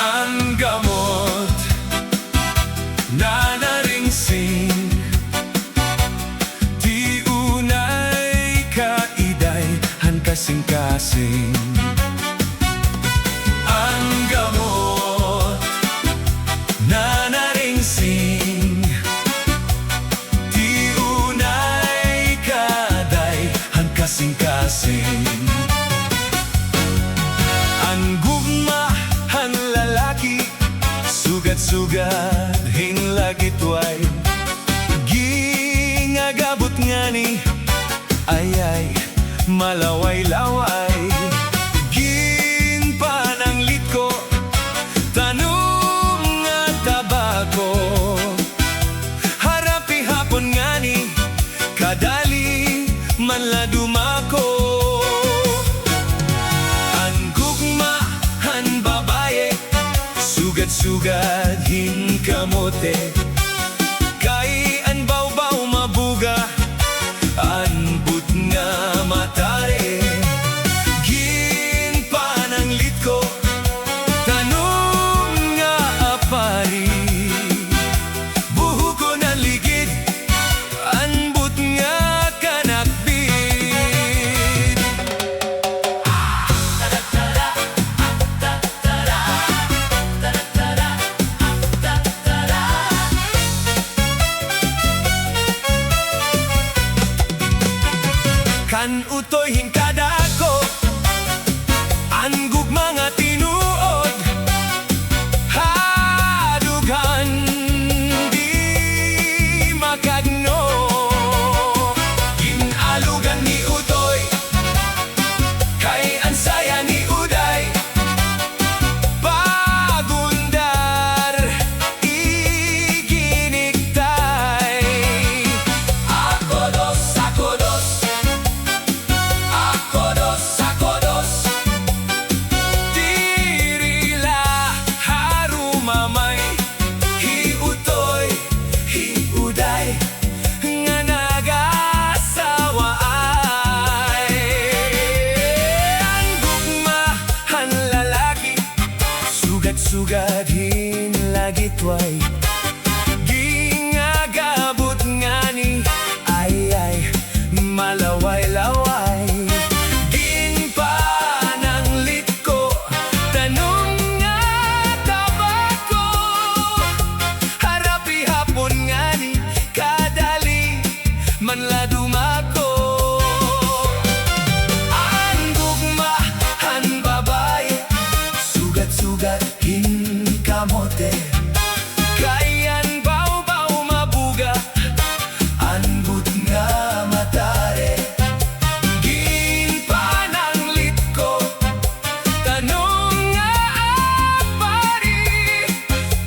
Ang gamot, nanaringsing, di unay kaiday, han kasing-kasing. Ang gamot, nanaringsing, di unay kaday, han kasing-kasing. Ang gugma, han lalaki, sugad-sugad, hinlagitway, gingagabot nga ni, ay, malaway-laway. Ginpananglit ko, tanong nga tabako, harapi hapon nga ni, kadali manladumako. Ang gugma, han babaye, sugad-sugad, hinkamote, kay an baw-baw mabuga, an but nga matare. Ginpananglit ko, tanong nga apari, buho ko na ligid, an but nga kanakbit. Kan utoy hinkada ko, ang gugma nga tinuod, hadughan di makagno. Ginalugan ni utoy, kay ang saya ni uday, pagundar iginiktay. Ako dos, dirila harumamay, hiutoy, hiuday, nga nagasawaay. Ang gugma, han lalaki, sugad-sugad, hinlagitway, gingagabot nga ni, ay, malaway-laway. Ginpananglit ko, tanong nga tabako, harapi hapon nga ni, kadali manladumako. Ang gugma, han babaye, sugad-sugad, hinkamote, kay an baw-baw mabuga, an but nga matare. Ginpananglit ko, tanong nga apari,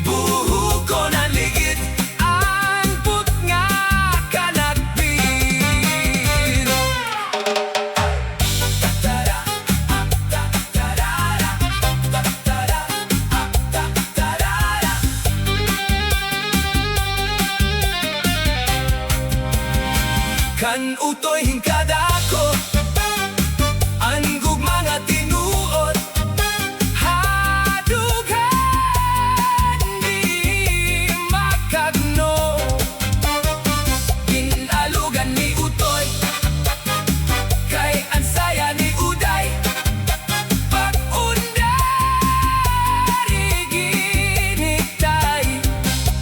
buho ko na ligid, an but nga kanakbit. Kan utoy hinkada ko, ang gugma nga tinuod, hadughan di makagno. Ginalugan ni utoy, kay ang saya ni uday, pag-undar iginiktay.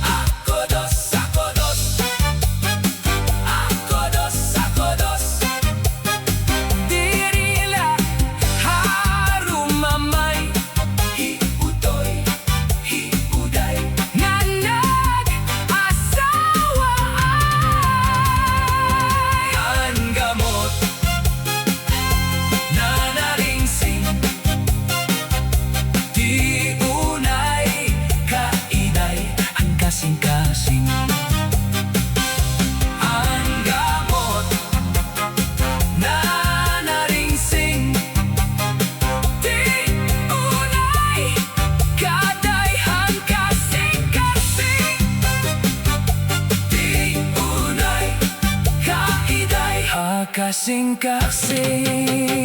Ako dos, dirila harumamay, hiutoy, hiuday, nga nag-asawaay. Ang gamot, nanaringsing, di unay kaiday, ang kasing-kasing. Ang gamot, nanaringsing, di unay kaday, han kasing-kasing. Di unay kaiday, ha kasing-kasing.